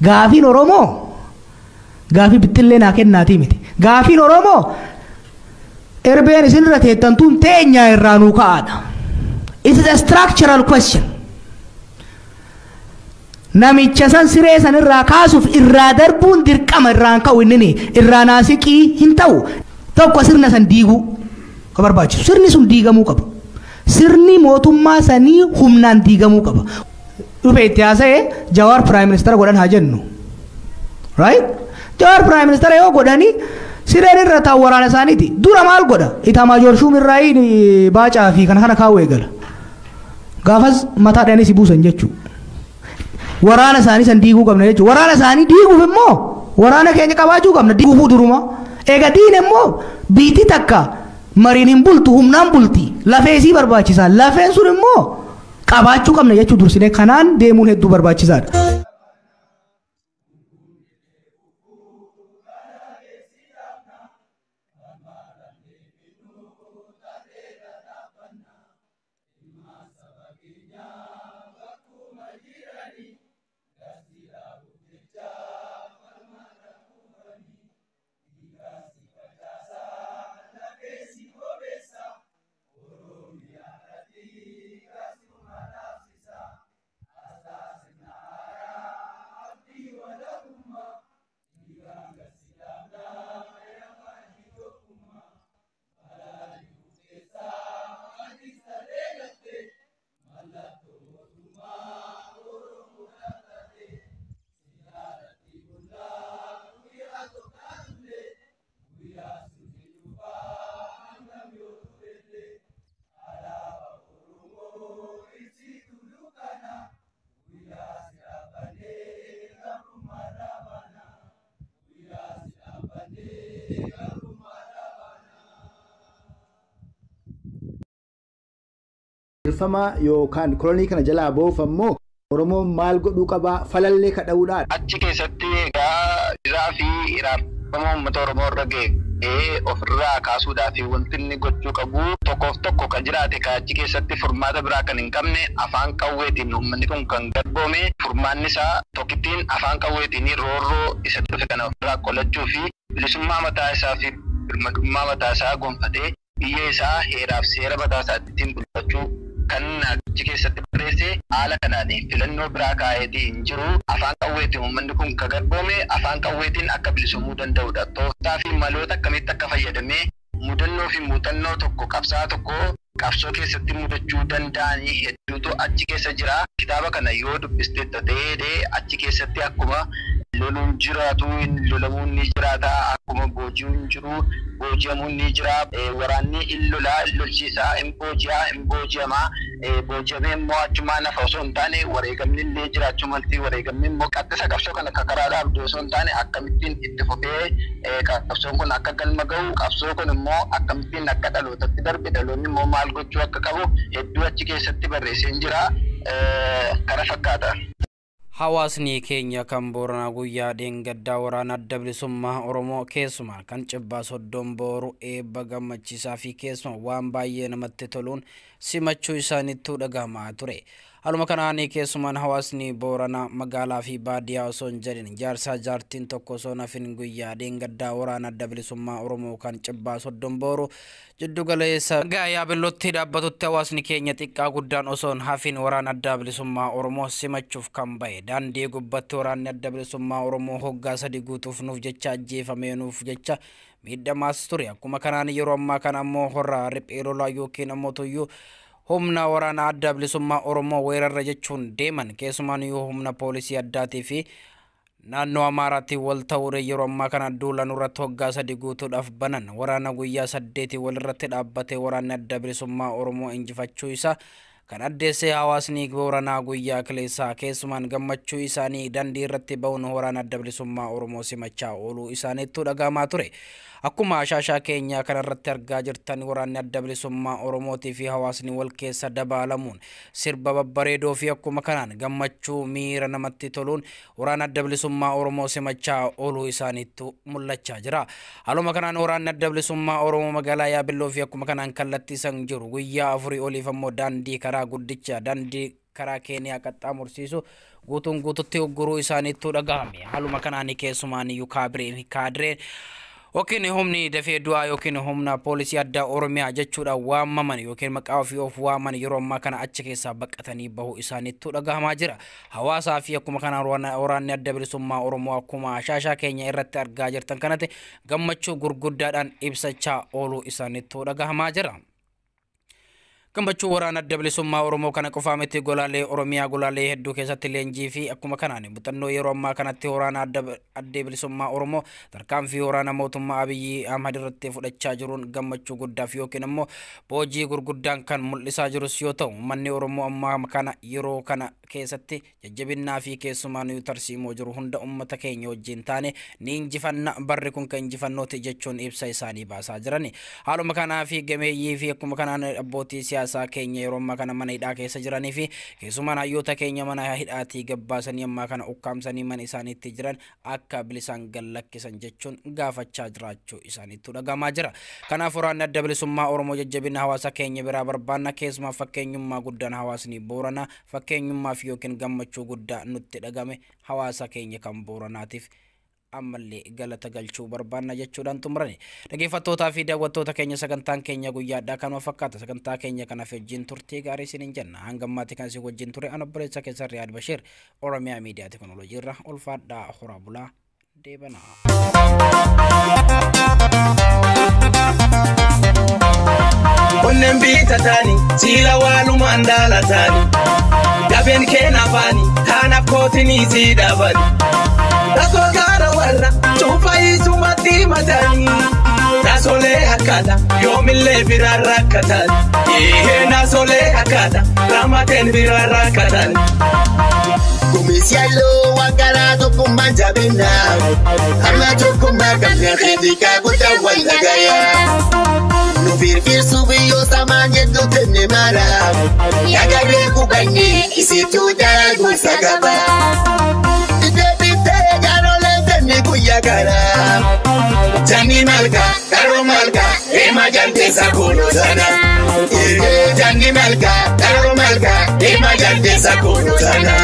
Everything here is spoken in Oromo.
Gaafiin Oromoo gaafii bittillee naa kennaatii miti. Gaafiin Oromoo erbeen isinirra teettantuun teenyaa irraa nuu ka'aadha. It is a structural question. Namicha san siree san irraa kaasuuf irraa darbuun dirqama irraan ka'u inni irraa naasiqii hin ta'u. Tokko sirna san diiguu ka barbaachisu. Sirni sun diigamuu qaba. Sirni mootummaa sanii humnaan diigamuu qaba. Dhufee itti haasa'ee Jawaar Prime Minister godhan haa jennu. Right? Jawaar Prime Minister yoo godhani sireen irra taa'u waraana isaaniiti. Dura maal godha? Itamaajoor Shumirraayi baacaa fi kana kaa'u eegala. Gaafas mataadhaanis buusan jechuudha. Waraana isaanii san diiguu qabna jechuudha. Waraana isaanii diiguuf immoo waraana keenya qabaachuu qabna. Diiguufuu duruma. Eega diin immoo biitii takka mariin hin bultu humnaan bulti. Lafeesii barbaachisaa. Lafeen sun immoo qabaachuu qabna jechuudha dursinee. Kanaan deemuun hedduu barbaachisaadha. Fama yookaan kolonii kana jalaa boofammoo Oromoon maal godhuu qabaa falallee kadha'uudhaan achi keessatti isaa fi iraafama uummata Oromoo irra ga'ee ofirraa kaasuudhaaf wanti inni gochuu qabu tokko kan jiraate achi keessatti furmaata biraa kan hin qabne afaan qawweetiin uummanni kun kan garboome furmaanni isaa tokkittiin afaan qawweetiin roorroo isa dhufe kana ofirraa qolachuu fi bilisummaa mataa isaa fi birmadummaa mataa isaa gonfatee biyya isaa heeraaf seera mataa isaatti bulfachuu kan achi keessatti barreesse haala kanaan filannoo biraa kaa'eetii hin jiru afaan qawweetiin uummanni kun kan garboome afaan qawweetiin akka bilisumuu danda'udha. Tooftaa fi maloota akkamitti akka fayyadamee mudannoo fi muuxannoo tokko qabsaa tokko qabsoo keessatti mudachuu danda'anii hedduutu achi keessa jira. Kitaaba kana yoo dubbistee ta'ee achi keessatti akkuma loluun jiraatu lolamuun ni jiraata akkuma booji'uun jiru booji'amuun ni jira waraanni illolaa lolchiisaa hin booji'amaa booji'amee immoo achumaa nafa osoo hin taane wareegamni illee jiraachuu malti wareegamni immoo qaxxisa qabsoo kana kakaraadhaaf osoo hin taane akkamittiin itti fufee qabsoon kun akka galma ga'u qabsoo kun immoo akkamittiin akka dhalootatti darbe dhaloonni immoo maal gochuu akka qabu hedduu achi keessatti barreessee jira kana fakkaata. Hawaasni keenya kan Booranaa guyyaa dheengaddaa waraana adda bilisummaa Oromoo keessumaa kan Cibbaa Soddon Booru eebba gammachiisaa fi keessumaa waan baay'ee namatti toluun simachuu isaaniitu dhagahamaa ture. Haluma kanaan keessumaan hawaasni Booranaa magaalaa fi baadiyyaa osoo hin jedhin jaarsaa jaartiin tokko osoo nafin guyyaa dheengaddaa waraana adda bilisummaa Oromoo kan Cibbaa Soddon Booru jiddu galeessa gaayaa billotti dhaabbatutti hawaasni keenya xiqqaa guddaan osoo hafin waraana adda bilisummaa Oromoo simachuuf kan bahe daandii gubbatti waraanni adda bilisummaa Oromoo hoggaa sadi guutuuf nuuf jecha ajjeefamee nuuf jecha miidhamaas ture. Akkuma kanaan yeroo ammaa kana ammoo horraa riphee lolaa yookiin ammoo tuyyuu humna waraana adda bilisummaa Oromoo weerarra jechuun deeman keessumaan yoo humna poolisii addaatii fi naannoo Amaaraatti wal ta'uure yeroo ammaa kana duula nurratti hoggaa sadi guutuudhaaf banan waraana guyyaa 8 walirratti dhaabbatee waraanni adda bilisummaa Oromoo injifachuu isaa kan addeessee hawaasni Booranaa guyyaa kaleessaa keessumaan gammachuu isaanii dandii irratti ba'uun waraana adda bilisummaa Oromoo simachaa ooluu isaaniitu dhagahamaa ture. Akkuma shaashaa keenya kanarratti argaa jirtan waraanni adda bilisummaa Oromootii fi hawaasni wal keessa dabaalamuun sirba babbareedoo fi akkuma kanaan gammachuu miira namatti toluun waraana adda bilisummaa Oromoo simachaa ooluu isaaniitu mul'achaa jira. Haluma kanaan waraanni adda bilisummaa Oromoo magaalaa Yaabelloo fi akkuma kanaan kallattii san jiru guyyaa 4 oliif ammoo daandii karaa guddicha daandii karaa Keeniyaa qaxxaamursiisu guutuun guututti ugguruu isaaniitu dhagahame. Haaluma kanaan keessumaaniyyuu kaadreen yookiin humni dafee du'aa yookiin humna poolisii addaa Oromiyaa jechuudha waamaman yookiin maqaa ofii of waaman yeroo ammaa kana achi keessaa baqatanii bahuu isaaniitu dhagahamaa jira. Hawaasaa fi akkuma kanaan waraanni adda bilisummaa Oromoo akkuma shaashaa keenya irratti argaa jirtan kanatti gammachuu gurguddaadhaan ibsachaa ooluu isaaniitu dhagahamaa jira. Gammachuu waraana adda bilisummaa Oromoo kana qofaa miti golaalee Oromiyaa golaalee hedduu keessatti leenjii fi akkuma kanaan muuxannoo yeroo ammaa kanatti waraana adda bilisummaa Oromoo tarkaanfii waraana mootummaa Abiyyi Ahmad irratti fudhachaa jiruun gammachuu guddaaf yookiin immoo boojii gurguddaan kan mul'isaa jirus yoo ta'u manni Oromoo ammaa kana yeroo kana keessatti jajjabinnaa fi keessumaan tarsiimoo jiru hunda ummata keenya wajjin taane ni injifanna barri kun kan injifannooti jechuun ibsa isaanii baasaa jirani. Haaluma kanaa fi gameeyyii fi akkuma kanaan abbootii siyaasaa keenya yeroo ammaa kana mana hidhaa keessa jiranii fi keessumaan hayyoota keenya mana hidhaatii gabbaasanii ammaa kana ukkaamsanii mana isaaniitti jiran akka bilisaan gallakkisan jechuun gaafachaa jiraachuu isaaniitu dhagahamaa jira. Kanaaf waraanni adda bilisummaa Oromoo jajjabina hawaasa keenya biraa barbaanna keessumaa fakkeenyummaa guddaan hawaasni Booranaa fakkeenyummaa fi yookiin gammachuu guddaa nutti dhagame hawaasa keenya kan Booranaatiif ammallee galata galchuu barbaanna jechuudhaan xumurani. Dhaggeeffattootaa fi daawwattoota keenya sagantaan keenya guyyaadhaa kanuma fakkaata. Sagantaa keenya kanaaf wajjin turtii gaarii isiniin jenna. Hanga ammaatti kan isin wajjin ture ana obboleessa keessan Riyaad Bashir Oromiyaa Miidiyaa Teknooloojii irra ulfaadhaa horaa bulaa deebanaa. Onnen biita taani siila waalumaan daala taani gabeen keena faani taanaaf kootinii sii dhaabani tasoo gaara warra cufaayisumatti matani nasolee hakkaata yoomillee biraan rakkatan nasolee hakkaata ramateen biraan rakkatan. Kumisialo wangara tokumba jabina Ama tokumba kamya kritika kuta wanda gaya Nufirfir subiyo samanye dutene mara Yagare kubanye isitu dagu sagaba Idebite garole teni kuyagara Jani malga, karo malga, ema jante sakuno sana Jani malga, karo malga, ema jante sakuno sana